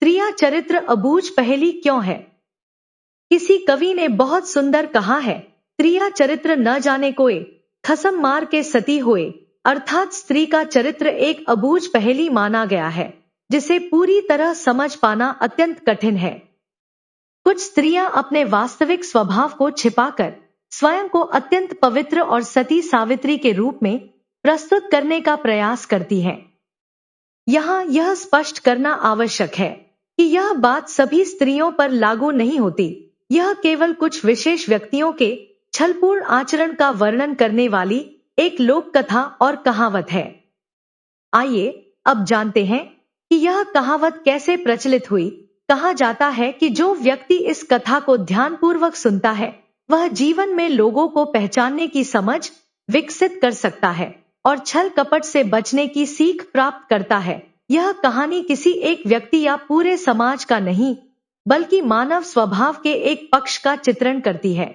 स्त्रियां चरित्र अबूझ पहेली क्यों है? किसी कवि ने बहुत सुंदर कहा है, स्त्रियां चरित्र न जाने कोय, खसम मार के सती होए। अर्थात स्त्री का चरित्र एक अबूझ पहेली माना गया है, जिसे पूरी तरह समझ पाना अत्यंत कठिन है। कुछ स्त्रियां अपने वास्तविक स्वभाव को छिपाकर स्वयं को अत्यंत पवित्र और सती सावित्री के रूप में प्रस्तुत करने का प्रयास करती हैं। यहाँ यह स्पष्ट करना आवश्यक है कि यह बात सभी स्त्रियों पर लागू नहीं होती। यह केवल कुछ विशेष व्यक्तियों के छलपूर्ण आचरण का वर्णन करने वाली एक लोक कथा और कहावत है। आइए अब जानते हैं कि यह कहावत कैसे प्रचलित हुई। कहा जाता है कि जो व्यक्ति इस कथा को ध्यानपूर्वक सुनता है, वह जीवन में लोगों को पहचानने की समझ विकसित कर सकता है और छल कपट से बचने की सीख प्राप्त करता है। यह कहानी किसी एक व्यक्ति या पूरे समाज का नहीं, बल्कि मानव स्वभाव के एक पक्ष का चित्रण करती है।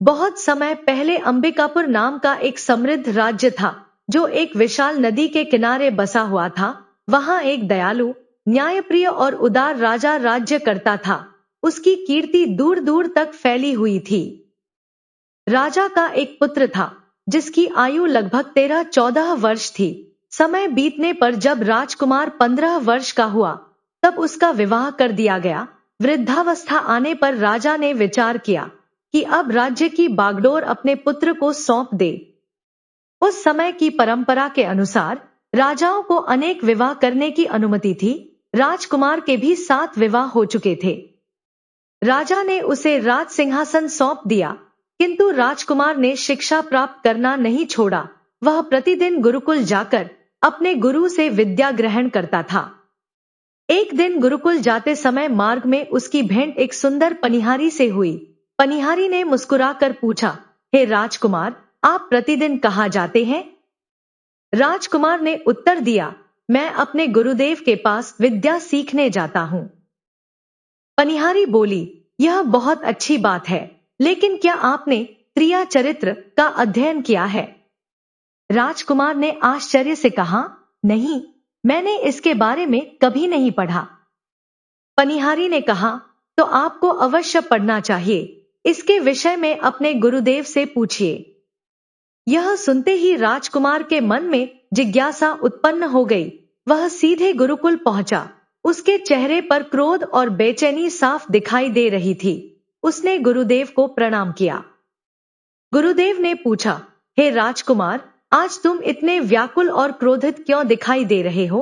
बहुत समय पहले अंबिकापुर नाम का एक समृद्ध राज्य था, जो एक विशाल नदी के किनारे बसा हुआ था। वहां एक दयालु, न्यायप्रिय और उदार राजा राज्य करता था। उसकी कीर्ति दूर दूर तक फैली हुई थी। राजा का एक पुत्र था, जिसकी आयु लगभग 13-14 वर्ष थी। समय बीतने पर जब राजकुमार 15 वर्ष का हुआ, तब उसका विवाह कर दिया गया। वृद्धावस्था आने पर राजा ने विचार किया कि अब राज्य की बागडोर अपने पुत्र को सौंप दे। उस समय की परंपरा के अनुसार राजाओं को अनेक विवाह करने की अनुमति थी। राजकुमार के भी 7 विवाह हो चुके थे। राजा ने उसे राज सिंहासन सौंप दिया, किंतु राजकुमार ने शिक्षा प्राप्त करना नहीं छोड़ा। वह प्रतिदिन गुरुकुल जाकर अपने गुरु से विद्या ग्रहण करता था। एक दिन गुरुकुल जाते समय मार्ग में उसकी भेंट एक सुंदर पनिहारी से हुई। पनिहारी ने मुस्कुराकर पूछा, हे राजकुमार, आप प्रतिदिन कहाँ जाते हैं? राजकुमार ने उत्तर दिया, मैं अपने गुरुदेव के पास विद्या सीखने जाता हूँ। पनिहारी बोली, यह बहुत अच्छी बात है, लेकिन क्या आपने स्त्रिया चरित्र का अध्ययन किया है? राजकुमार ने आश्चर्य से कहा, नहीं, मैंने इसके बारे में कभी नहीं पढ़ा। पनिहारी ने कहा, तो आपको अवश्य पढ़ना चाहिए। इसके विषय में अपने गुरुदेव से पूछिए। यह सुनते ही राजकुमार के मन में जिज्ञासा उत्पन्न हो गई। वह सीधे गुरुकुल पहुंचा। उसके चेहरे पर क्रोध और बेचैनी साफ दिखाई दे रही थी। उसने गुरुदेव को प्रणाम किया। गुरुदेव ने पूछा, हे राजकुमार, आज तुम इतने व्याकुल और क्रोधित क्यों दिखाई दे रहे हो?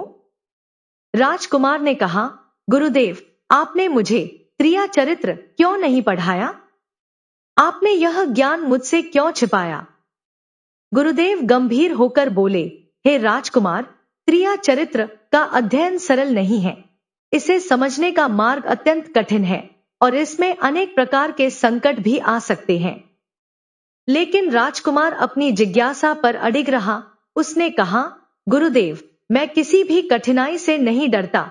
राजकुमार ने कहा, गुरुदेव, आपने मुझे स्त्रिया चरित्र क्यों नहीं पढ़ाया? आपने यह ज्ञान मुझसे क्यों छिपाया? गुरुदेव गंभीर होकर बोले, हे राजकुमार, स्त्रिया चरित्र का अध्ययन सरल नहीं है। इसे समझने का मार्ग अत्यंत कठिन है और इसमें अनेक प्रकार के संकट भी आ सकते हैं। लेकिन राजकुमार अपनी जिज्ञासा पर अडिग रहा। उसने कहा, गुरुदेव, मैं किसी भी कठिनाई से नहीं डरता।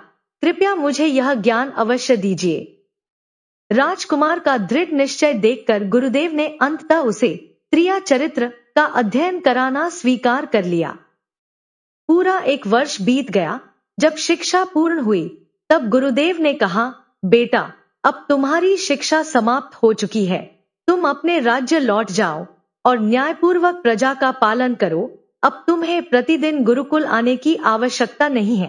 कृपया मुझे यह ज्ञान अवश्य दीजिए। राजकुमार का दृढ़ निश्चय देखकर गुरुदेव ने अंततः उसे स्त्रिया चरित्र का अध्ययन कराना स्वीकार कर लिया। पूरा 1 वर्ष बीत गया। जब शिक्षा पूर्ण हुई, तब गुरुदेव ने कहा, बेटा, अब तुम्हारी शिक्षा समाप्त हो चुकी है। तुम अपने राज्य लौट जाओ और न्यायपूर्वक प्रजा का पालन करो। अब तुम्हें प्रतिदिन गुरुकुल आने की आवश्यकता नहीं है।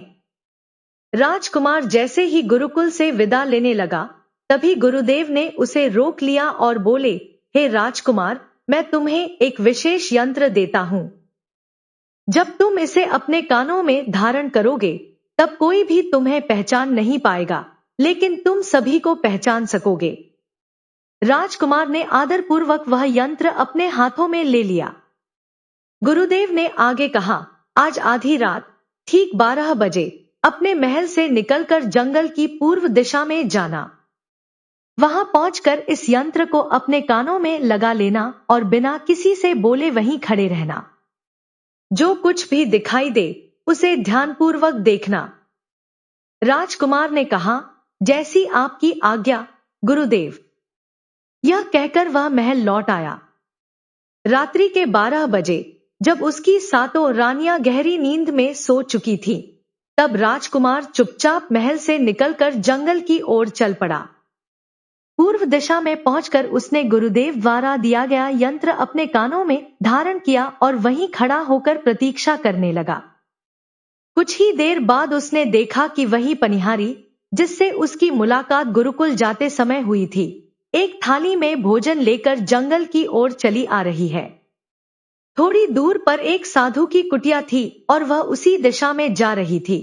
राजकुमार जैसे ही गुरुकुल से विदा लेने लगा, तभी गुरुदेव ने उसे रोक लिया और बोले, हे राजकुमार, मैं तुम्हें एक विशेष यंत्र देता हूं। जब तुम इसे अपने कानों में धारण करोगे, तब कोई भी तुम्हें पहचान नहीं पाएगा, लेकिन तुम सभी को पहचान सकोगे। राजकुमार ने आदरपूर्वक वह यंत्र अपने हाथों में ले लिया। गुरुदेव ने आगे कहा, आज आधी रात ठीक 12 बजे अपने महल से निकलकर जंगल की पूर्व दिशा में जाना। वहां पहुंचकर इस यंत्र को अपने कानों में लगा लेना और बिना किसी से बोले वहीं खड़े रहना। जो कुछ भी दिखाई दे, उसे ध्यानपूर्वक देखना। राजकुमार ने कहा, जैसी आपकी आज्ञा गुरुदेव। यह कहकर वह महल लौट आया। रात्रि के 12 बजे, जब उसकी 7 रानियां गहरी नींद में सो चुकी थी, तब राजकुमार चुपचाप महल से निकलकर जंगल की ओर चल पड़ा। पूर्व दिशा में पहुंचकर उसने गुरुदेव द्वारा दिया गया यंत्र अपने कानों में धारण किया और वहीं खड़ा होकर प्रतीक्षा करने लगा। कुछ ही देर बाद उसने देखा कि वही पनिहारी जिससे उसकी मुलाकात गुरुकुल जाते समय हुई थी, एक थाली में भोजन लेकर जंगल की ओर चली आ रही है। थोड़ी दूर पर एक साधु की कुटिया थी और वह उसी दिशा में जा रही थी।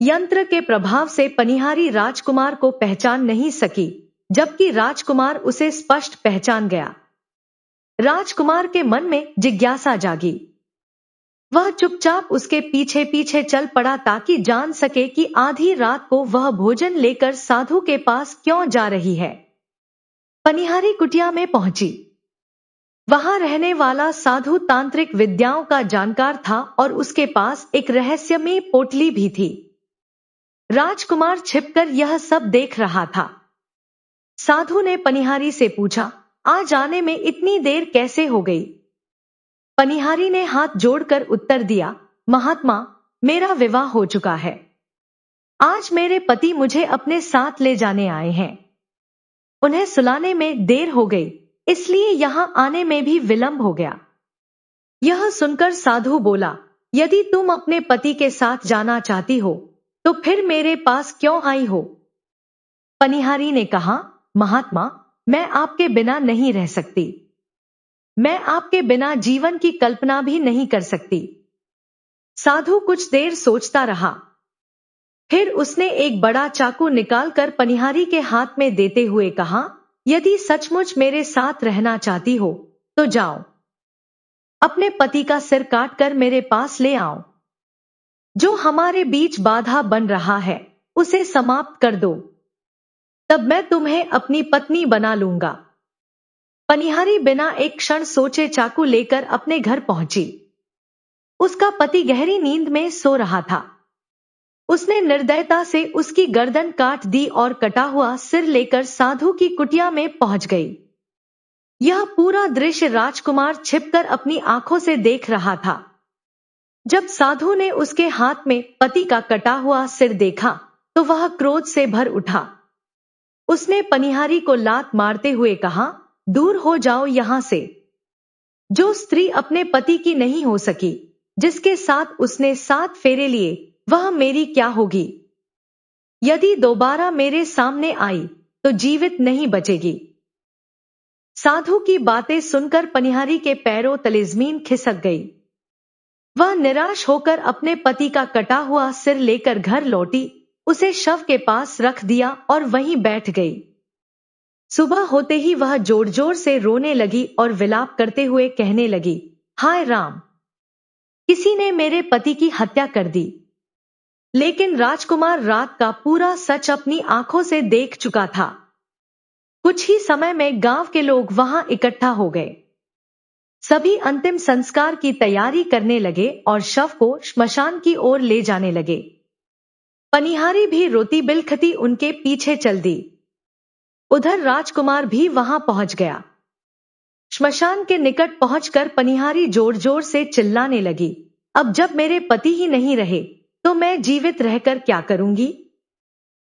यंत्र के प्रभाव से पनिहारी राजकुमार को पहचान नहीं सकी, जबकि राजकुमार उसे स्पष्ट पहचान गया। राजकुमार के मन में जिज्ञासा जागी। वह चुपचाप उसके पीछे पीछे चल पड़ा ताकि जान सके कि आधी रात को वह भोजन लेकर साधु के पास क्यों जा रही है। पनिहारी कुटिया में पहुंची। वहां रहने वाला साधु तांत्रिक विद्याओं का जानकार था और उसके पास एक रहस्यमयी पोटली भी थी। राजकुमार छिपकर यह सब देख रहा था। साधु ने पनिहारी से पूछा, आज आने में इतनी देर कैसे हो गई? पनिहारी ने हाथ जोड़कर उत्तर दिया, महात्मा, मेरा विवाह हो चुका है। आज मेरे पति मुझे अपने साथ ले जाने आए हैं। उन्हें सुलाने में देर हो गई, इसलिए यहां आने में भी विलंब हो गया। यह सुनकर साधु बोला, यदि तुम अपने पति के साथ जाना चाहती हो तो फिर मेरे पास क्यों आई हो? पनिहारी ने कहा, महात्मा, मैं आपके बिना नहीं रह सकती। मैं आपके बिना जीवन की कल्पना भी नहीं कर सकती। साधु कुछ देर सोचता रहा। फिर उसने एक बड़ा चाकू निकालकर पनिहारी के हाथ में देते हुए कहा, यदि सचमुच मेरे साथ रहना चाहती हो तो जाओ, अपने पति का सिर काटकर मेरे पास ले आओ। जो हमारे बीच बाधा बन रहा है उसे समाप्त कर दो, तब मैं तुम्हें अपनी पत्नी बना लूंगा। पनिहारी बिना एक क्षण सोचे चाकू लेकर अपने घर पहुंची। उसका पति गहरी नींद में सो रहा था। उसने निर्दयता से उसकी गर्दन काट दी और कटा हुआ सिर लेकर साधु की कुटिया में पहुंच गई। यह पूरा दृश्य राजकुमार छिपकर अपनी आंखों से देख रहा था। जब साधु ने उसके हाथ में पति का कटा हुआ सिर देखा तो वह क्रोध से भर उठा। उसने पनिहारी को लात मारते हुए कहा, दूर हो जाओ यहां से। जो स्त्री अपने पति की नहीं हो सकी, जिसके साथ उसने 7 फेरे लिए, वह मेरी क्या होगी? यदि दोबारा मेरे सामने आई तो जीवित नहीं बचेगी। साधु की बातें सुनकर पनिहारी के पैरों तले जमीन खिसक गई। वह निराश होकर अपने पति का कटा हुआ सिर लेकर घर लौटी, उसे शव के पास रख दिया और वहीं बैठ गई। सुबह होते ही वह जोर जोर से रोने लगी और विलाप करते हुए कहने लगी, हाय राम, किसी ने मेरे पति की हत्या कर दी। लेकिन राजकुमार रात का पूरा सच अपनी आंखों से देख चुका था। कुछ ही समय में गांव के लोग वहां इकट्ठा हो गए। सभी अंतिम संस्कार की तैयारी करने लगे और शव को श्मशान की ओर ले जाने लगे। पनिहारी भी रोती बिलखती उनके पीछे चल दी। उधर राजकुमार भी वहां पहुंच गया। श्मशान के निकट पहुंचकर पनिहारी जोर जोर से चिल्लाने लगी, अब जब मेरे पति ही नहीं रहे तो मैं जीवित रहकर क्या करूंगी?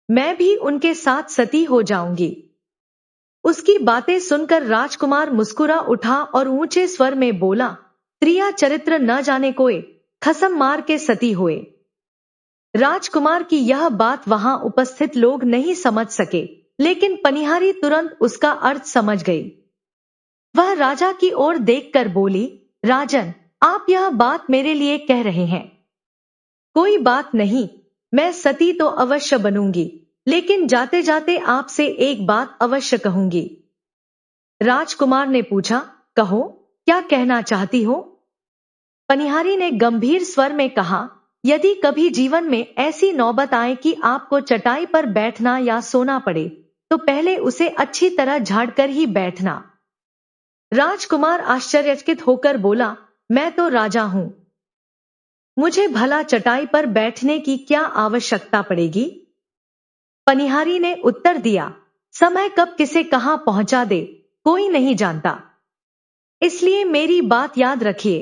मैं भी उनके साथ सती हो जाऊंगी। उसकी बातें सुनकर राजकुमार मुस्कुरा उठा और ऊंचे स्वर में बोला, त्रिया चरित्र न जाने कोय, खसम मार के सती होए। राजकुमार की यह बात वहां उपस्थित लोग नहीं समझ सके, लेकिन पनिहारी तुरंत उसका अर्थ समझ गई। वह राजा की ओर देखकर बोली, राजन, आप यह बात मेरे लिए कह रहे हैं। कोई बात नहीं, मैं सती तो अवश्य बनूंगी, लेकिन जाते जाते आपसे एक बात अवश्य कहूंगी। राजकुमार ने पूछा, कहो, क्या कहना चाहती हो? पनिहारी ने गंभीर स्वर में कहा, यदि कभी जीवन में ऐसी नौबत आए कि आपको चटाई पर बैठना या सोना पड़े तो पहले उसे अच्छी तरह झाड़कर ही बैठना। राजकुमार आश्चर्यचकित होकर बोला, मैं तो राजा हूं, मुझे भला चटाई पर बैठने की क्या आवश्यकता पड़ेगी? पनिहारी ने उत्तर दिया, समय कब किसे कहां पहुंचा दे कोई नहीं जानता, इसलिए मेरी बात याद रखिए।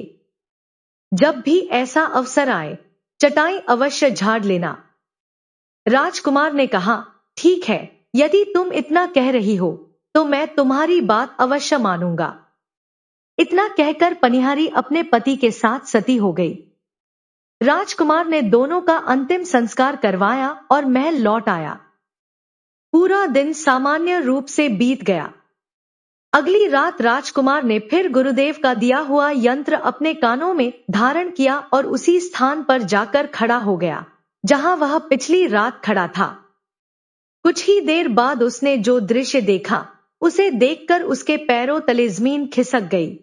जब भी ऐसा अवसर आए चटाई अवश्य झाड़ लेना। राजकुमार ने कहा, ठीक है, यदि तुम इतना कह रही हो तो मैं तुम्हारी बात अवश्य मानूंगा। इतना कहकर पनिहारी अपने पति के साथ सती हो गई। राजकुमार ने दोनों का अंतिम संस्कार करवाया और महल लौट आया। पूरा दिन सामान्य रूप से बीत गया। अगली रात राजकुमार ने फिर गुरुदेव का दिया हुआ यंत्र अपने कानों में धारण किया और उसी स्थान पर जाकर खड़ा हो गया जहां वह पिछली रात खड़ा था। कुछ ही देर बाद उसने जो दृश्य देखा उसे देखकर उसके पैरों तले जमीन खिसक गई।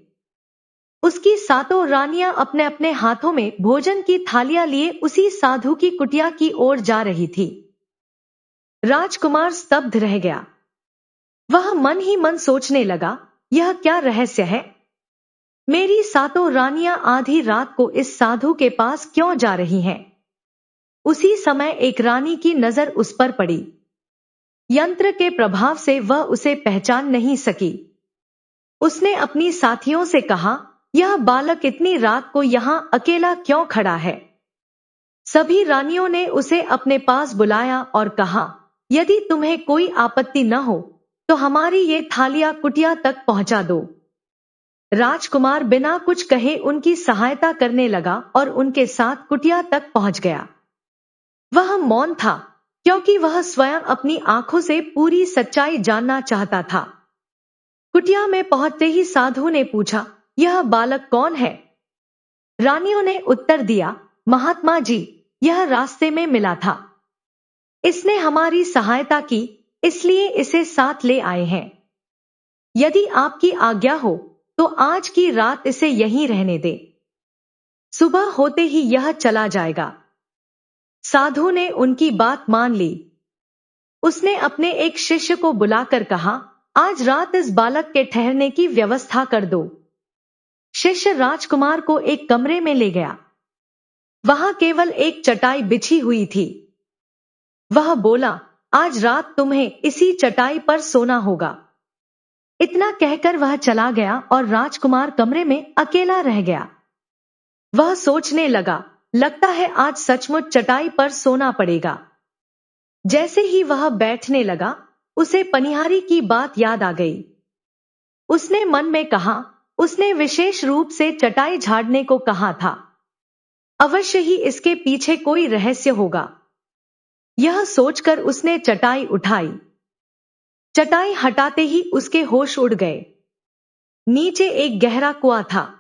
उसकी सातों रानियां अपने अपने हाथों में भोजन की थालियां लिए उसी साधु की कुटिया की ओर जा रही थी। राजकुमार स्तब्ध रह गया। वह मन ही मन सोचने लगा, यह क्या रहस्य है? मेरी सातों रानियां आधी रात को इस साधु के पास क्यों जा रही हैं? उसी समय एक रानी की नजर उस पर पड़ी। यंत्र के प्रभाव से वह उसे पहचान नहीं सकी। उसने अपनी साथियों से कहा, यह बालक इतनी रात को यहां अकेला क्यों खड़ा है? सभी रानियों ने उसे अपने पास बुलाया और कहा, यदि तुम्हें कोई आपत्ति न हो तो हमारी ये थालियां कुटिया तक पहुंचा दो। राजकुमार बिना कुछ कहे उनकी सहायता करने लगा और उनके साथ कुटिया तक पहुंच गया। वह मौन था क्योंकि वह स्वयं अपनी आंखों से पूरी सच्चाई जानना चाहता था। कुटिया में पहुंचते ही साधु ने पूछा, यह बालक कौन है? रानियों ने उत्तर दिया, महात्मा जी, यह रास्ते में मिला था। इसने हमारी सहायता की, इसलिए इसे साथ ले आए हैं। यदि आपकी आज्ञा हो तो आज की रात इसे यहीं रहने दे। सुबह होते ही यह चला जाएगा। साधु ने उनकी बात मान ली। उसने अपने एक शिष्य को बुलाकर कहा, आज रात इस बालक के ठहरने की व्यवस्था कर दो। शिष्य राजकुमार को एक कमरे में ले गया। वहां केवल एक चटाई बिछी हुई थी। वह बोला, आज रात तुम्हें इसी चटाई पर सोना होगा। इतना कहकर वह चला गया और राजकुमार कमरे में अकेला रह गया। वह सोचने लगा, लगता है आज सचमुच चटाई पर सोना पड़ेगा। जैसे ही वह बैठने लगा उसे पनिहारी की बात याद आ गई। उसने मन में कहा, उसने विशेष रूप से चटाई झाड़ने को कहा था। अवश्य ही इसके पीछे कोई रहस्य होगा। यह सोचकर उसने चटाई उठाई। चटाई हटाते ही उसके होश उड़ गए। नीचे एक गहरा कुआं था।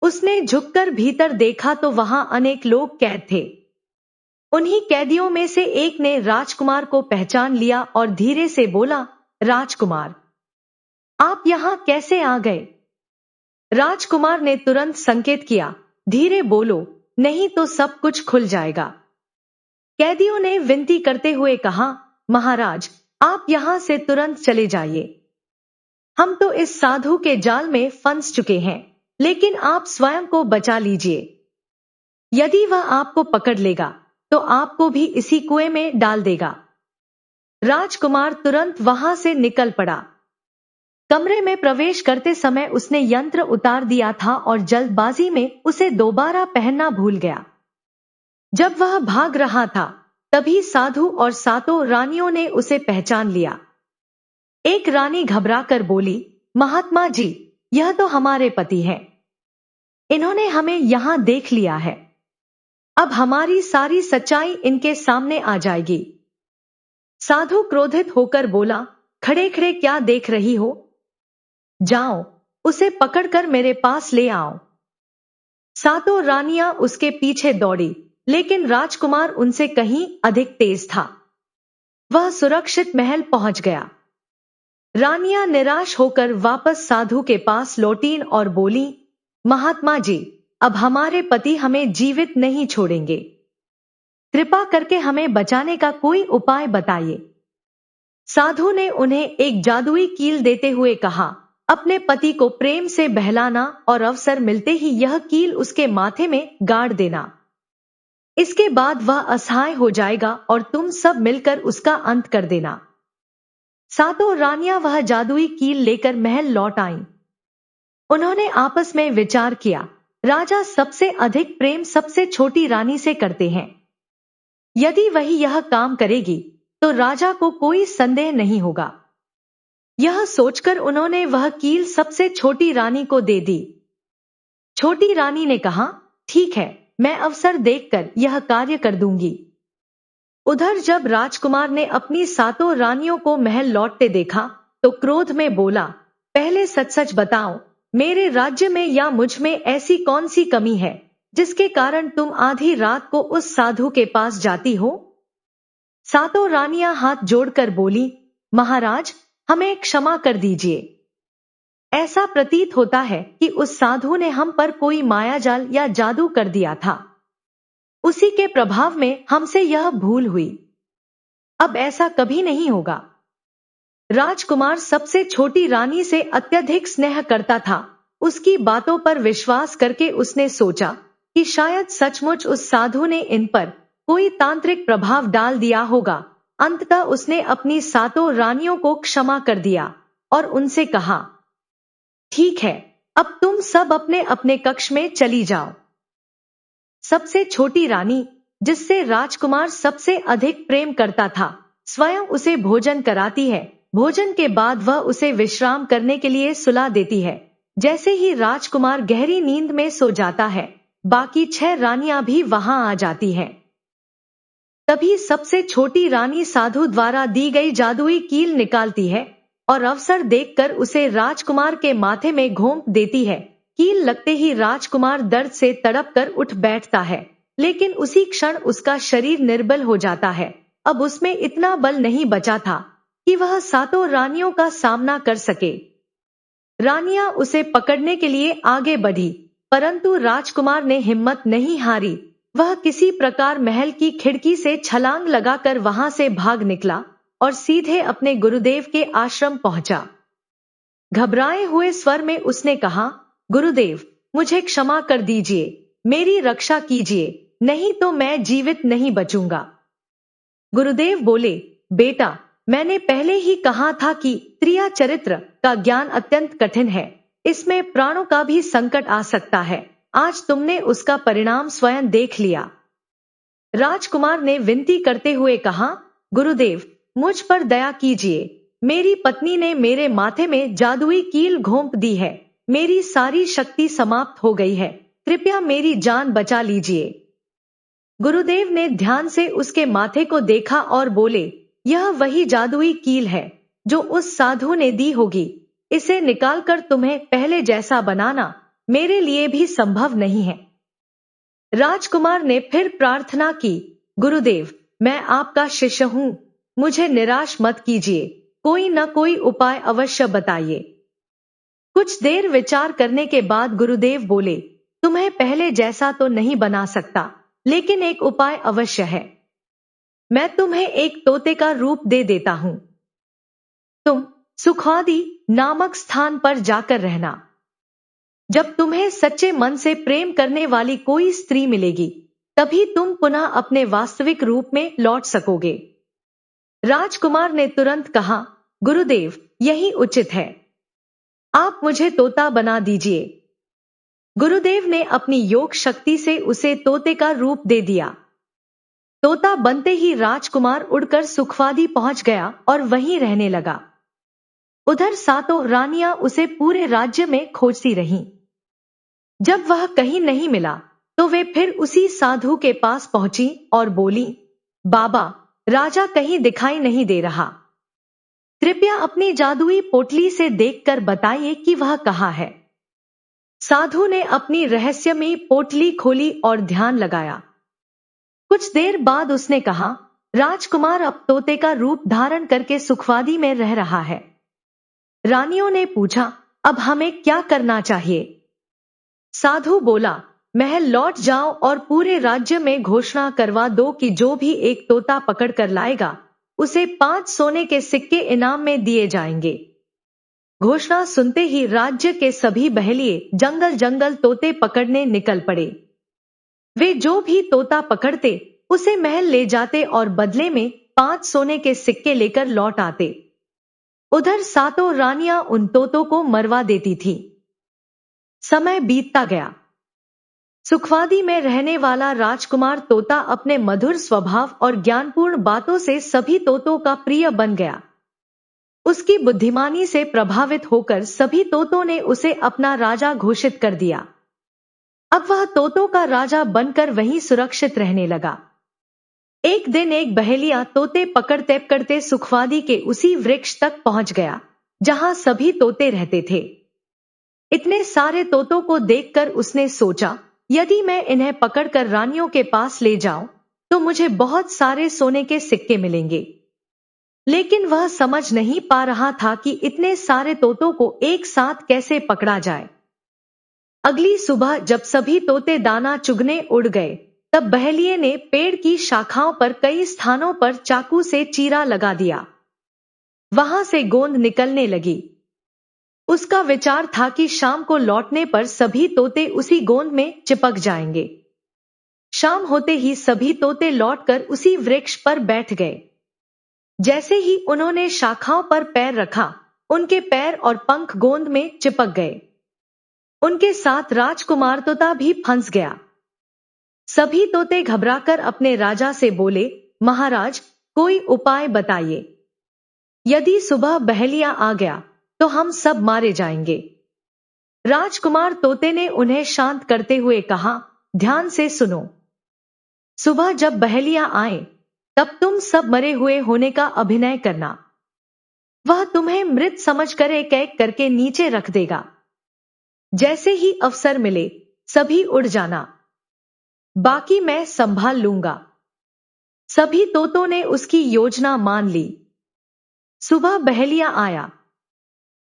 उसने झुककर भीतर देखा तो वहां अनेक लोग कैद थे। उन्हीं कैदियों में से एक ने राजकुमार को पहचान लिया और धीरे से बोला, राजकुमार, आप यहां कैसे आ गए? राजकुमार ने तुरंत संकेत किया, धीरे बोलो, नहीं तो सब कुछ खुल जाएगा। कैदियों ने विनती करते हुए कहा, महाराज, आप यहां से तुरंत चले जाइए। हम तो इस साधु के जाल में फंस चुके हैं, लेकिन आप स्वयं को बचा लीजिए। यदि वह आपको पकड़ लेगा तो आपको भी इसी कुएं में डाल देगा। राजकुमार तुरंत वहां से निकल पड़ा। कमरे में प्रवेश करते समय उसने यंत्र उतार दिया था और जल्दबाजी में उसे दोबारा पहनना भूल गया। जब वह भाग रहा था तभी साधु और सातों रानियों ने उसे पहचान लिया। एक रानी घबराकर बोली, महात्मा जी, यह तो हमारे पति हैं। इन्होंने हमें यहां देख लिया है। अब हमारी सारी सच्चाई इनके सामने आ जाएगी। साधु क्रोधित होकर बोला, खड़े खड़े क्या देख रही हो? जाओ, उसे पकड़कर मेरे पास ले आओ। सातों रानियां उसके पीछे दौड़ी, लेकिन राजकुमार उनसे कहीं अधिक तेज था। वह सुरक्षित महल पहुंच गया। रानियां निराश होकर वापस साधु के पास लौटीं और बोली, महात्मा जी, अब हमारे पति हमें जीवित नहीं छोड़ेंगे। कृपा करके हमें बचाने का कोई उपाय बताइए। साधु ने उन्हें एक जादुई कील देते हुए कहा, अपने पति को प्रेम से बहलाना और अवसर मिलते ही यह कील उसके माथे में गाड़ देना। इसके बाद वह असहाय हो जाएगा और तुम सब मिलकर उसका अंत कर देना। सातों रानियां वह जादुई कील लेकर महल लौट आईं। उन्होंने आपस में विचार किया, राजा सबसे अधिक प्रेम सबसे छोटी रानी से करते हैं। यदि वही यह काम करेगी तो राजा को कोई संदेह नहीं होगा। यह सोचकर उन्होंने वह कील सबसे छोटी रानी को दे दी। छोटी रानी ने कहा, ठीक है, मैं अवसर देखकर यह कार्य कर दूंगी। उधर जब राजकुमार ने अपनी सातों रानियों को महल लौटते देखा तो क्रोध में बोला, पहले सच सच बताओ, मेरे राज्य में या मुझ में ऐसी कौन सी कमी है जिसके कारण तुम आधी रात को उस साधु के पास जाती हो? सातों रानियां हाथ जोड़कर बोली, महाराज, हमें क्षमा कर दीजिए। ऐसा प्रतीत होता है कि उस साधु ने हम पर कोई मायाजाल या जादू कर दिया था। उसी के प्रभाव में हमसे यह भूल हुई। अब ऐसा कभी नहीं होगा। राजकुमार सबसे छोटी रानी से अत्यधिक स्नेह करता था। उसकी बातों पर विश्वास करके उसने सोचा कि शायद सचमुच उस साधु ने इन पर कोई तांत्रिक प्रभाव डाल दिया होगा। अंततः उसने अपनी सातों रानियों को क्षमा कर दिया और उनसे कहा, ठीक है, अब तुम सब अपने अपने कक्ष में चली जाओ। सबसे छोटी रानी, जिससे राजकुमार सबसे अधिक प्रेम करता था, स्वयं उसे भोजन कराती है। भोजन के बाद वह उसे विश्राम करने के लिए सुला देती है। जैसे ही राजकुमार गहरी नींद में सो जाता है, बाकी 6 रानियां भी वहां आ जाती हैं। तभी सबसे छोटी रानी साधु द्वारा दी गई जादुई कील निकालती है और अवसर देखकर उसे राजकुमार के माथे में घोंप देती है। कील लगते ही राजकुमार दर्द से तड़प कर उठ बैठता है, लेकिन उसी क्षण उसका शरीर निर्बल हो जाता है। अब उसमें इतना बल नहीं बचा था कि वह सातों रानियों का सामना कर सके। रानियां उसे पकड़ने के लिए आगे बढ़ी, परंतु राजकुमार ने हिम्मत नहीं हारी। वह किसी प्रकार महल की खिड़की से छलांग लगाकर वहां से भाग निकला और सीधे अपने गुरुदेव के आश्रम पहुंचा। घबराए हुए स्वर में उसने कहा, गुरुदेव, मुझे क्षमा कर दीजिए, मेरी रक्षा कीजिए, नहीं तो मैं जीवित नहीं बचूंगा। गुरुदेव बोले, बेटा, मैंने पहले ही कहा था कि त्रिया चरित्र का ज्ञान अत्यंत कठिन है। इसमें प्राणों का भी संकट आ सकता है। आज तुमने उसका परिणाम स्वयं देख लिया। राजकुमार ने विनती करते हुए कहा, गुरुदेव, मुझ पर दया कीजिए। मेरी पत्नी ने मेरे माथे में जादुई कील घोंप दी है। मेरी सारी शक्ति समाप्त हो गई है। कृपया मेरी जान बचा लीजिए। गुरुदेव ने ध्यान से उसके माथे को देखा और बोले, यह वही जादुई कील है जो उस साधु ने दी होगी। इसे निकालकर तुम्हें पहले जैसा बनाना मेरे लिए भी संभव नहीं है। राजकुमार ने फिर प्रार्थना की, गुरुदेव, मैं आपका शिष्य हूं, मुझे निराश मत कीजिए, कोई न कोई उपाय अवश्य बताइए। कुछ देर विचार करने के बाद गुरुदेव बोले, तुम्हें पहले जैसा तो नहीं बना सकता, लेकिन एक उपाय अवश्य है। मैं तुम्हें एक तोते का रूप दे देता हूं। तुम सुखवादी नामक स्थान पर जाकर रहना। जब तुम्हें सच्चे मन से प्रेम करने वाली कोई स्त्री मिलेगी, तभी तुम पुनः अपने वास्तविक रूप में लौट सकोगे। राजकुमार ने तुरंत कहा, गुरुदेव, यही उचित है। आप मुझे तोता बना दीजिए। गुरुदेव ने अपनी योग शक्ति से उसे तोते का रूप दे दिया। तोता बनते ही राजकुमार उड़कर सुखवादी पहुंच गया और वहीं रहने लगा। उधर सातों रानियां उसे पूरे राज्य में खोजती रहीं। जब वह कहीं नहीं मिला तो वे फिर उसी साधु के पास पहुंची और बोली, बाबा, राजा कहीं दिखाई नहीं दे रहा। कृपया अपनी जादुई पोटली से देखकर बताइए कि वह कहाँ है। साधु ने अपनी रहस्यमयी पोटली खोली और ध्यान लगाया। कुछ देर बाद उसने कहा, राजकुमार अब तोते का रूप धारण करके सुखवादी में रह रहा है। रानियों ने पूछा, अब हमें क्या करना चाहिए? साधु बोला, महल लौट जाओ और पूरे राज्य में घोषणा करवा दो कि जो भी एक तोता पकड़ कर लाएगा, उसे 5 सोने के सिक्के इनाम में दिए जाएंगे। घोषणा सुनते ही राज्य के सभी बहेलिए जंगल जंगल तोते पकड़ने निकल पड़े। वे जो भी तोता पकड़ते उसे महल ले जाते और बदले में 5 सोने के सिक्के लेकर लौट आते। उधर सातों रानियां उन तोतों को मरवा देती थी। समय बीतता गया। सुखवादी में रहने वाला राजकुमार तोता अपने मधुर स्वभाव और ज्ञानपूर्ण बातों से सभी तोतों का प्रिय बन गया। उसकी बुद्धिमानी से प्रभावित होकर सभी तोतों ने उसे अपना राजा घोषित कर दिया। अब वह तोतों का राजा बनकर वहीं सुरक्षित रहने लगा। एक दिन एक बहेलिया तोते पकड़ते पकड़ते सुखवादी के उसी वृक्ष तक पहुंच गया जहां सभी तोते रहते थे। इतने सारे तोतों को देखकर उसने सोचा, यदि मैं इन्हें पकड़कर रानियों के पास ले जाऊं तो मुझे बहुत सारे सोने के सिक्के मिलेंगे। लेकिन वह समझ नहीं पा रहा था कि इतने सारे तोतों को एक साथ कैसे पकड़ा जाए। अगली सुबह जब सभी तोते दाना चुगने उड़ गए, तब बहेलिये ने पेड़ की शाखाओं पर कई स्थानों पर चाकू से चीरा लगा दिया। वहां से गोंद निकलने लगी। उसका विचार था कि शाम को लौटने पर सभी तोते उसी गोंद में चिपक जाएंगे। शाम होते ही सभी तोते लौटकर उसी वृक्ष पर बैठ गए। जैसे ही उन्होंने शाखाओं पर पैर रखा, उनके पैर और पंख गोंद में चिपक गए। उनके साथ राजकुमार तोता भी फंस गया। सभी तोते घबराकर अपने राजा से बोले, महाराज, कोई उपाय बताइए। यदि सुबह बहेलिया आ गया तो हम सब मारे जाएंगे। राजकुमार तोते ने उन्हें शांत करते हुए कहा, ध्यान से सुनो। सुबह जब बहेलिया आए तब तुम सब मरे हुए होने का अभिनय करना। वह तुम्हें मृत समझकर एक एक करके नीचे रख देगा। जैसे ही अवसर मिले सभी उड़ जाना, बाकी मैं संभाल लूंगा। सभी तोतों ने उसकी योजना मान ली। सुबह बहेलिया आया।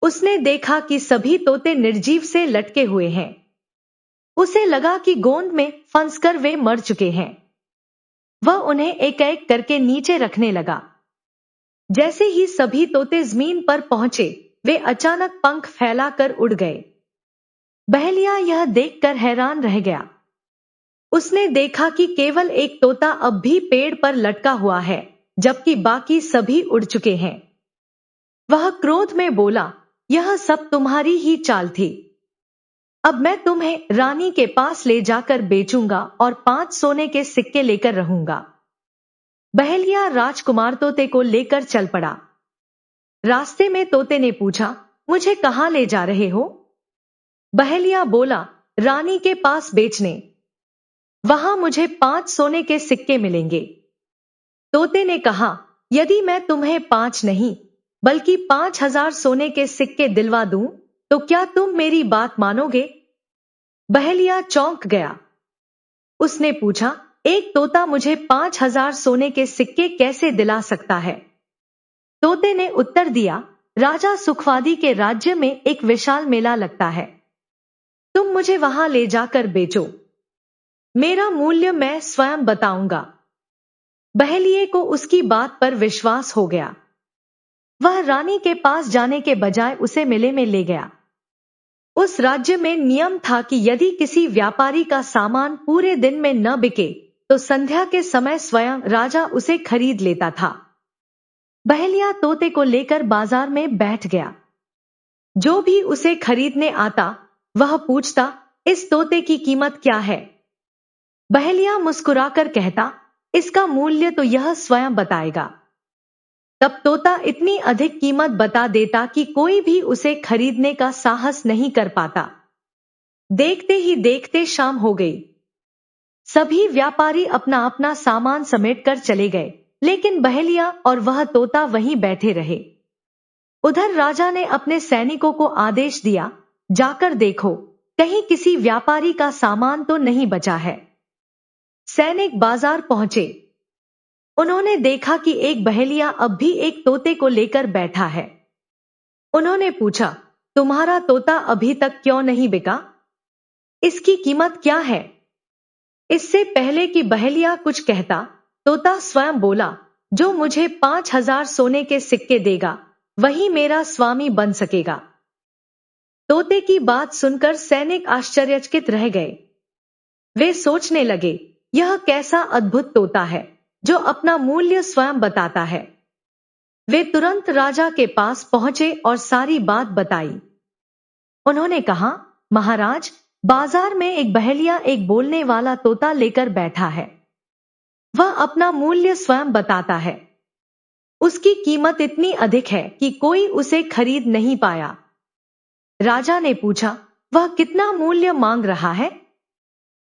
उसने देखा कि सभी तोते निर्जीव से लटके हुए हैं। उसे लगा कि गोंद में फंसकर वे मर चुके हैं। वह उन्हें एक एक करके नीचे रखने लगा। जैसे ही सभी तोते जमीन पर पहुंचे, वे अचानक पंख फैलाकर उड़ गए। बहेलिया यह देखकर हैरान रह गया। उसने देखा कि केवल एक तोता अब भी पेड़ पर लटका हुआ है, जबकि बाकी सभी उड़ चुके हैं। वह क्रोध में बोला, यह सब तुम्हारी ही चाल थी। अब मैं तुम्हें रानी के पास ले जाकर बेचूंगा और 5 सोने के सिक्के लेकर रहूंगा। बहेलिया राजकुमार तोते को लेकर चल पड़ा। रास्ते में तोते ने पूछा, मुझे कहां ले जा रहे हो? बहेलिया बोला, रानी के पास बेचने। वहां मुझे 5 सोने के सिक्के मिलेंगे। तोते ने कहा, यदि मैं तुम्हें 5 नहीं बल्कि 5,000 सोने के सिक्के दिलवा दूं तो क्या तुम मेरी बात मानोगे? बहेलिया चौंक गया। उसने पूछा, एक तोता मुझे 5,000 सोने के सिक्के कैसे दिला सकता है? तोते ने उत्तर दिया, राजा सुखवादी के राज्य में एक विशाल मेला लगता है। तुम मुझे वहां ले जाकर बेचो। मेरा मूल्य मैं स्वयं बताऊंगा। बहेलिये को उसकी बात पर विश्वास हो गया। वह रानी के पास जाने के बजाय उसे मेले में ले गया। उस राज्य में नियम था कि यदि किसी व्यापारी का सामान पूरे दिन में न बिके तो संध्या के समय स्वयं राजा उसे खरीद लेता था। बहेलिया तोते को लेकर बाजार में बैठ गया। जो भी उसे खरीदने आता वह पूछता, इस तोते की कीमत क्या है? बहेलिया मुस्कुराकर कहता, इसका मूल्य तो यह स्वयं बताएगा। तब तोता इतनी अधिक कीमत बता देता कि कोई भी उसे खरीदने का साहस नहीं कर पाता। देखते ही देखते शाम हो गई। सभी व्यापारी अपना अपना सामान समेटकर चले गए, लेकिन बहेलिया और वह तोता वहीं बैठे रहे। उधर राजा ने अपने सैनिकों को आदेश दिया, जाकर देखो कहीं किसी व्यापारी का सामान तो नहीं बचा है। सैनिक बाजार पहुंचे। उन्होंने देखा कि एक बहेलिया अब भी एक तोते को लेकर बैठा है। उन्होंने पूछा, तुम्हारा तोता अभी तक क्यों नहीं बिका? इसकी कीमत क्या है? इससे पहले कि बहेलिया कुछ कहता, तोता स्वयं बोला, जो मुझे 5,000 सोने के सिक्के देगा वही मेरा स्वामी बन सकेगा। तोते की बात सुनकर सैनिक आश्चर्यचकित रह गए। वे सोचने लगे, यह कैसा अद्भुत तोता है जो अपना मूल्य स्वयं बताता है। वे तुरंत राजा के पास पहुंचे और सारी बात बताई। उन्होंने कहा, महाराज, बाजार में एक बहेलिया एक बोलने वाला तोता लेकर बैठा है। वह अपना मूल्य स्वयं बताता है। उसकी कीमत इतनी अधिक है कि कोई उसे खरीद नहीं पाया। राजा ने पूछा, वह कितना मूल्य मांग रहा है?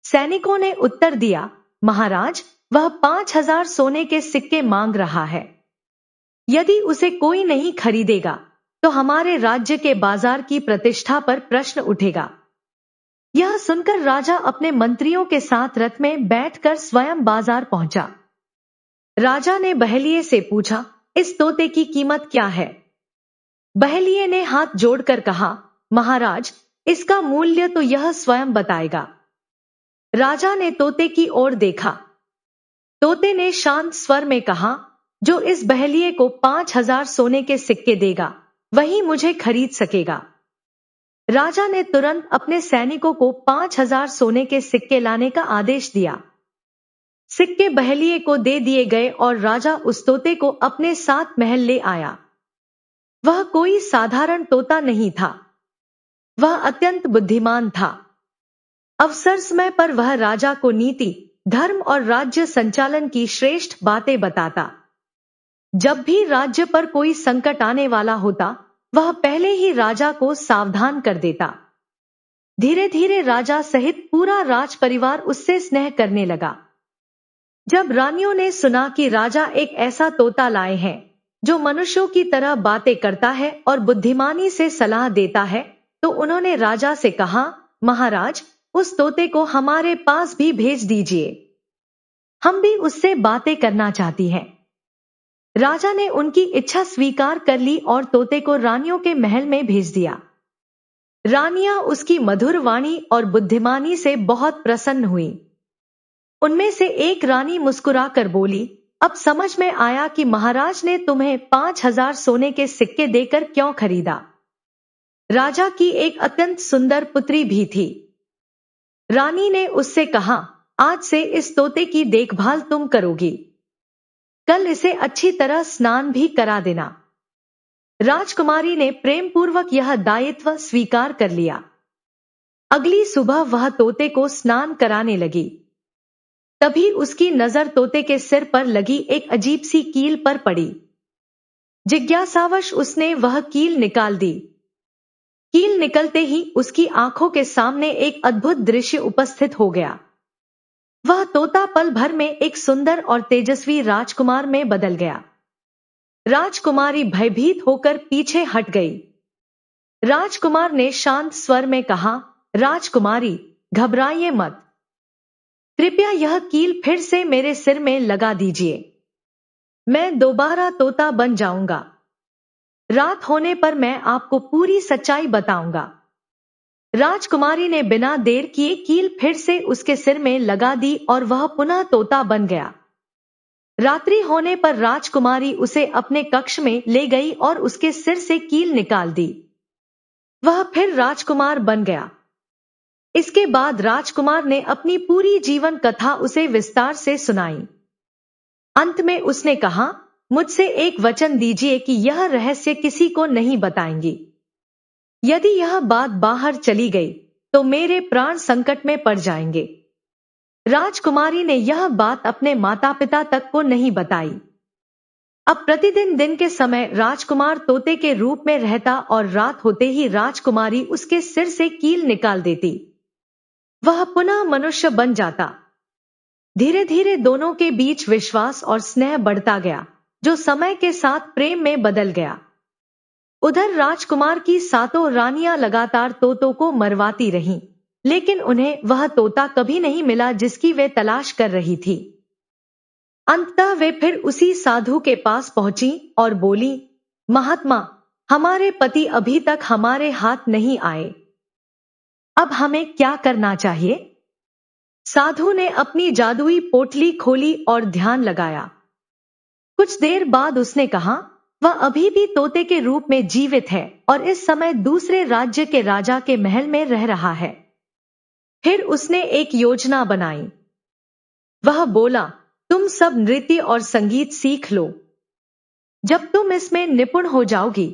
सैनिकों ने उत्तर दिया, महाराज, वह 5,000 सोने के सिक्के मांग रहा है। यदि उसे कोई नहीं खरीदेगा तो हमारे राज्य के बाजार की प्रतिष्ठा पर प्रश्न उठेगा। यह सुनकर राजा अपने मंत्रियों के साथ रथ में बैठकर स्वयं बाजार पहुंचा। राजा ने बहेलिये से पूछा, इस तोते की कीमत क्या है? बहेलिये ने हाथ जोड़कर कहा, महाराज, इसका मूल्य तो यह स्वयं बताएगा। राजा ने तोते की ओर देखा। तोते ने शांत स्वर में कहा, जो इस बहेलिये को 5,000 सोने के सिक्के देगा वही मुझे खरीद सकेगा। राजा ने तुरंत अपने सैनिकों को 5,000 सोने के सिक्के लाने का आदेश दिया। सिक्के बहेलिये को दे दिए गए और राजा उस तोते को अपने साथ महल ले आया। वह कोई साधारण तोता नहीं था, वह अत्यंत बुद्धिमान था। अवसर समय पर वह राजा को नीति, धर्म और राज्य संचालन की श्रेष्ठ बातें बताता। जब भी राज्य पर कोई संकट आने वाला होता, वह पहले ही राजा को सावधान कर देता। धीरे धीरे राजा सहित पूरा राज परिवार उससे स्नेह करने लगा। जब रानियों ने सुना कि राजा एक ऐसा तोता लाए हैं जो मनुष्यों की तरह बातें करता है और बुद्धिमानी से सलाह देता है, तो उन्होंने राजा से कहा, महाराज, उस तोते को हमारे पास भी भेज दीजिए। हम भी उससे बातें करना चाहती हैं। राजा ने उनकी इच्छा स्वीकार कर ली और तोते को रानियों के महल में भेज दिया। रानियां उसकी मधुर वाणी और बुद्धिमानी से बहुत प्रसन्न हुई। उनमें से एक रानी मुस्कुराकर बोली, अब समझ में आया कि महाराज ने तुम्हें 5,000 सोने के सिक्के देकर क्यों खरीदा। राजा की एक अत्यंत सुंदर पुत्री भी थी। रानी ने उससे कहा, आज से इस तोते की देखभाल तुम करोगी। कल इसे अच्छी तरह स्नान भी करा देना। राजकुमारी ने प्रेम पूर्वक यह दायित्व स्वीकार कर लिया। अगली सुबह वह तोते को स्नान कराने लगी। तभी उसकी नजर तोते के सिर पर लगी एक अजीब सी कील पर पड़ी। जिज्ञासावश उसने वह कील निकाल दी। कील निकलते ही उसकी आंखों के सामने एक अद्भुत दृश्य उपस्थित हो गया। वह तोता पल भर में एक सुंदर और तेजस्वी राजकुमार में बदल गया। राजकुमारी भयभीत होकर पीछे हट गई। राजकुमार ने शांत स्वर में कहा, राजकुमारी, घबराइए मत। कृपया यह कील फिर से मेरे सिर में लगा दीजिए। मैं दोबारा तोता बन जाऊंगा। रात होने पर मैं आपको पूरी सच्चाई बताऊंगा। राजकुमारी ने बिना देर किए कील फिर से उसके सिर में लगा दी और वह पुनः तोता बन गया। रात्रि होने पर राजकुमारी उसे अपने कक्ष में ले गई और उसके सिर से कील निकाल दी। वह फिर राजकुमार बन गया। इसके बाद राजकुमार ने अपनी पूरी जीवन कथा उसे विस्तार से सुनाई। अंत में उसने कहा, मुझसे एक वचन दीजिए कि यह रहस्य किसी को नहीं बताएंगी। यदि यह बात बाहर चली गई तो मेरे प्राण संकट में पड़ जाएंगे। राजकुमारी ने यह बात अपने माता पिता तक को नहीं बताई। अब प्रतिदिन दिन के समय राजकुमार तोते के रूप में रहता और रात होते ही राजकुमारी उसके सिर से कील निकाल देती। वह पुनः मनुष्य बन जाता। धीरे धीरे दोनों के बीच विश्वास और स्नेह बढ़ता गया, जो समय के साथ प्रेम में बदल गया। उधर राजकुमार की सातों रानियां लगातार तोतों को मरवाती रहीं, लेकिन उन्हें वह तोता कभी नहीं मिला जिसकी वे तलाश कर रही थी। अंततः वे फिर उसी साधु के पास पहुंची और बोली, महात्मा, हमारे पति अभी तक हमारे हाथ नहीं आए। अब हमें क्या करना चाहिए? साधु ने अपनी जादुई पोटली खोली और ध्यान लगाया। कुछ देर बाद उसने कहा, वह अभी भी तोते के रूप में जीवित है और इस समय दूसरे राज्य के राजा के महल में रह रहा है। फिर उसने एक योजना बनाई। वह बोला, तुम सब नृत्य और संगीत सीख लो। जब तुम इसमें निपुण हो जाओगी,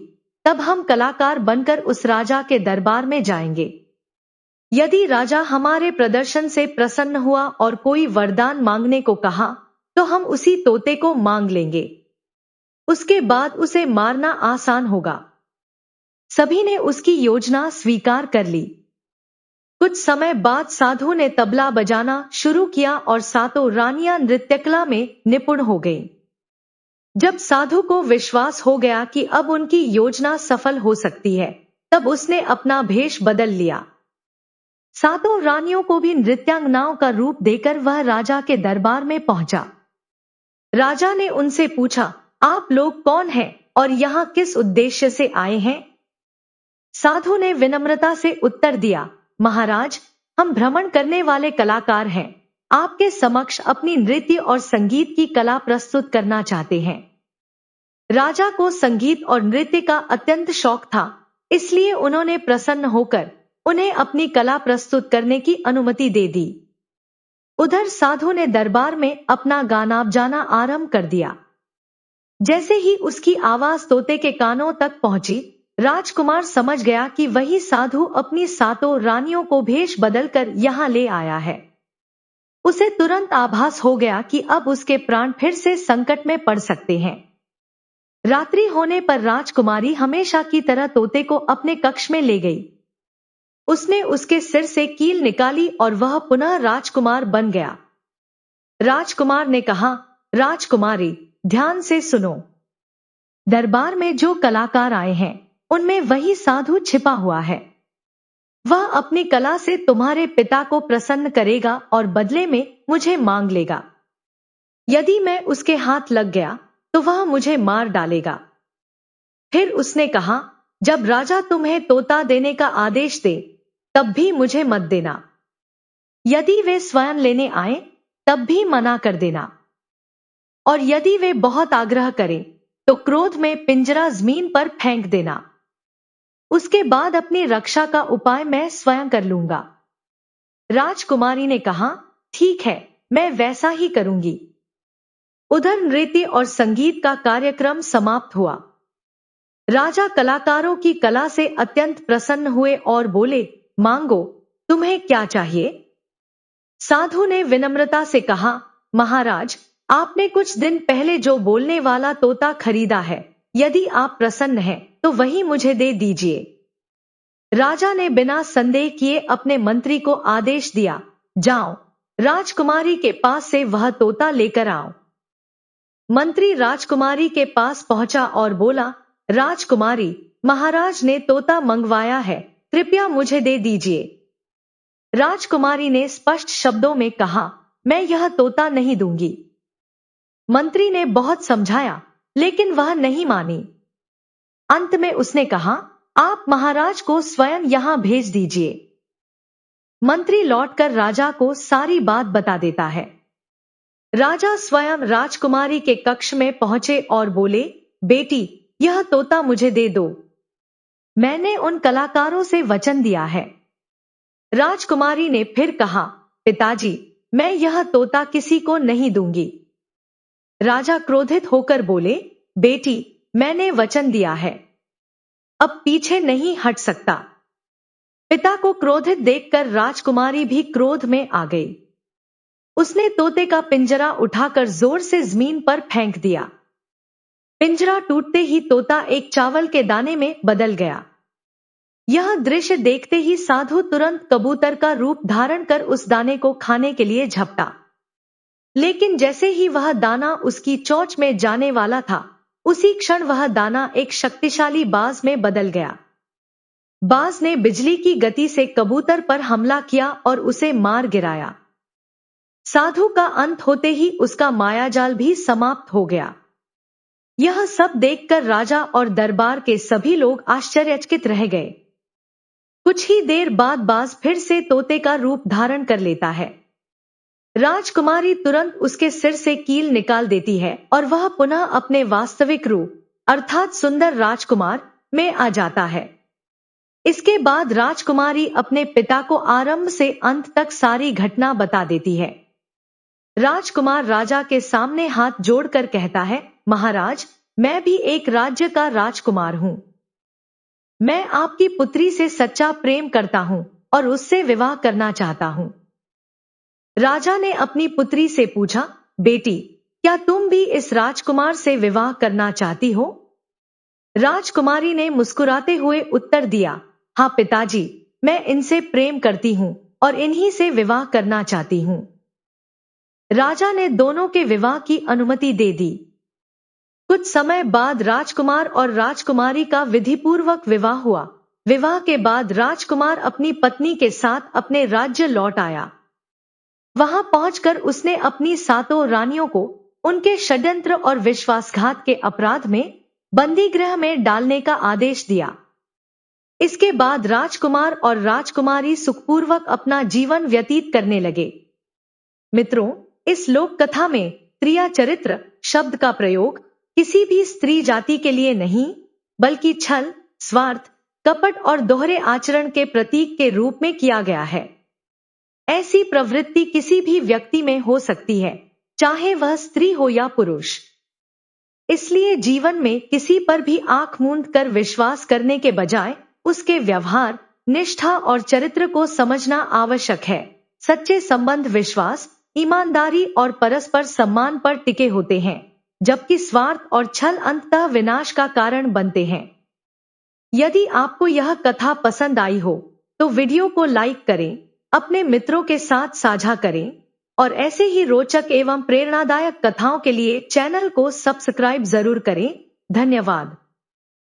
तब हम कलाकार बनकर उस राजा के दरबार में जाएंगे। यदि राजा हमारे प्रदर्शन से प्रसन्न हुआ और कोई वरदान मांगने को कहा तो हम उसी तोते को मांग लेंगे। उसके बाद उसे मारना आसान होगा। सभी ने उसकी योजना स्वीकार कर ली। कुछ समय बाद साधु ने तबला बजाना शुरू किया और सातों रानियां नृत्यकला में निपुण हो गईं। जब साधु को विश्वास हो गया कि अब उनकी योजना सफल हो सकती है, तब उसने अपना भेष बदल लिया। सातों रानियों को भी नृत्यांगनाओं का रूप देकर वह राजा के दरबार में पहुंचा। राजा ने उनसे पूछा, आप लोग कौन हैं और यहाँ किस उद्देश्य से आए हैं? साधु ने विनम्रता से उत्तर दिया, महाराज, हम भ्रमण करने वाले कलाकार हैं। आपके समक्ष अपनी नृत्य और संगीत की कला प्रस्तुत करना चाहते हैं। राजा को संगीत और नृत्य का अत्यंत शौक था, इसलिए उन्होंने प्रसन्न होकर उन्हें अपनी कला प्रस्तुत करने की अनुमति दे दी। उधर साधु ने दरबार में अपना गाना बजाना आरंभ कर दिया। जैसे ही उसकी आवाज तोते के कानों तक पहुंची, राजकुमार समझ गया कि वही साधु अपनी सातों रानियों को भेष बदलकर यहाँ ले आया है। उसे तुरंत आभास हो गया कि अब उसके प्राण फिर से संकट में पड़ सकते हैं। रात्रि होने पर राजकुमारी हमेशा की तरह तोते को अपने कक्ष में ले गई। उसने उसके सिर से कील निकाली और वह पुनः राजकुमार बन गया। राजकुमार ने कहा, राजकुमारी, ध्यान से सुनो। दरबार में जो कलाकार आए हैं, उनमें वही साधु छिपा हुआ है। वह अपनी कला से तुम्हारे पिता को प्रसन्न करेगा और बदले में मुझे मांग लेगा। यदि मैं उसके हाथ लग गया तो वह मुझे मार डालेगा। फिर उसने कहा, जब राजा तुम्हें तोता देने का आदेश दे, तब भी मुझे मत देना। यदि वे स्वयं लेने आए, तब भी मना कर देना। और यदि वे बहुत आग्रह करें, तो क्रोध में पिंजरा जमीन पर फेंक देना। उसके बाद अपनी रक्षा का उपाय मैं स्वयं कर लूंगा। राजकुमारी ने कहा, ठीक है, मैं वैसा ही करूंगी। उधर नृत्य और संगीत का कार्यक्रम समाप्त हुआ। राजा कलाकारों की कला से अत्यंत प्रसन्न हुए और बोले, मांगो, तुम्हें क्या चाहिए? साधु ने विनम्रता से कहा, महाराज, आपने कुछ दिन पहले जो बोलने वाला तोता खरीदा है, यदि आप प्रसन्न हैं तो वही मुझे दे दीजिए। राजा ने बिना संदेह किए अपने मंत्री को आदेश दिया, जाओ, राजकुमारी के पास से वह तोता लेकर आओ। मंत्री राजकुमारी के पास पहुंचा और बोला, राजकुमारी, महाराज ने तोता मंगवाया है, कृपया मुझे दे दीजिए। राजकुमारी ने स्पष्ट शब्दों में कहा, मैं यह तोता नहीं दूंगी। मंत्री ने बहुत समझाया, लेकिन वह नहीं मानी। अंत में उसने कहा, आप महाराज को स्वयं यहां भेज दीजिए। मंत्री लौटकर राजा को सारी बात बता देता है। राजा स्वयं राजकुमारी के कक्ष में पहुंचे और बोले, बेटी, यह तोता मुझे दे दो। मैंने उन कलाकारों से वचन दिया है। राजकुमारी ने फिर कहा, पिताजी, मैं यह तोता किसी को नहीं दूंगी। राजा क्रोधित होकर बोले, बेटी, मैंने वचन दिया है, अब पीछे नहीं हट सकता। पिता को क्रोधित देखकर राजकुमारी भी क्रोध में आ गई। उसने तोते का पिंजरा उठाकर जोर से जमीन पर फेंक दिया। पिंजरा टूटते ही तोता एक चावल के दाने में बदल गया। यह दृश्य देखते ही साधु तुरंत कबूतर का रूप धारण कर उस दाने को खाने के लिए झपटा। लेकिन जैसे ही वह दाना उसकी चोंच में जाने वाला था, उसी क्षण वह दाना एक शक्तिशाली बाज में बदल गया। बाज ने बिजली की गति से कबूतर पर हमला किया और उसे मार गिराया। साधु का अंत होते ही उसका मायाजाल भी समाप्त हो गया। यह सब देखकर राजा और दरबार के सभी लोग आश्चर्यचकित रह गए। कुछ ही देर बाद बाज फिर से तोते का रूप धारण कर लेता है। राजकुमारी तुरंत उसके सिर से कील निकाल देती है और वह पुनः अपने वास्तविक रूप, अर्थात सुंदर राजकुमार, में आ जाता है। इसके बाद राजकुमारी अपने पिता को आरंभ से अंत तक सारी घटना बता देती है। राजकुमार राजा के सामने हाथ जोड़कर कहता है, महाराज, मैं भी एक राज्य का राजकुमार हूं। मैं आपकी पुत्री से सच्चा प्रेम करता हूं और उससे विवाह करना चाहता हूं। राजा ने अपनी पुत्री से पूछा, बेटी, क्या तुम भी इस राजकुमार से विवाह करना चाहती हो? राजकुमारी ने मुस्कुराते हुए उत्तर दिया, हाँ पिताजी, मैं इनसे प्रेम करती हूँ और इन्हीं से विवाह करना चाहती हूँ। राजा ने दोनों के विवाह की अनुमति दे दी। कुछ समय बाद राजकुमार और राजकुमारी का विधिपूर्वक विवाह हुआ। विवाह के बाद राजकुमार अपनी पत्नी के साथ अपने राज्य लौट आया। वहां पहुंचकर उसने अपनी 7 रानियों को उनके षड्यंत्र और विश्वासघात के अपराध में बंदीगृह में डालने का आदेश दिया। इसके बाद राजकुमार और राजकुमारी सुखपूर्वक अपना जीवन व्यतीत करने लगे। मित्रों, इस लोक कथा में त्रिया चरित्र शब्द का प्रयोग किसी भी स्त्री जाति के लिए नहीं, बल्कि छल, स्वार्थ, कपट और दोहरे आचरण के प्रतीक के रूप में किया गया है। ऐसी प्रवृत्ति किसी भी व्यक्ति में हो सकती है, चाहे वह स्त्री हो या पुरुष। इसलिए जीवन में किसी पर भी आंख मूंद कर विश्वास करने के बजाय उसके व्यवहार, निष्ठा और चरित्र को समझना आवश्यक है। सच्चे संबंध विश्वास, ईमानदारी और परस्पर सम्मान पर टिके होते हैं, जबकि स्वार्थ और छल अंततः विनाश का कारण बनते हैं। यदि आपको यह कथा पसंद आई हो तो वीडियो को लाइक करें, अपने मित्रों के साथ साझा करें और ऐसे ही रोचक एवं प्रेरणादायक कथाओं के लिए चैनल को सब्सक्राइब जरूर करें। धन्यवाद।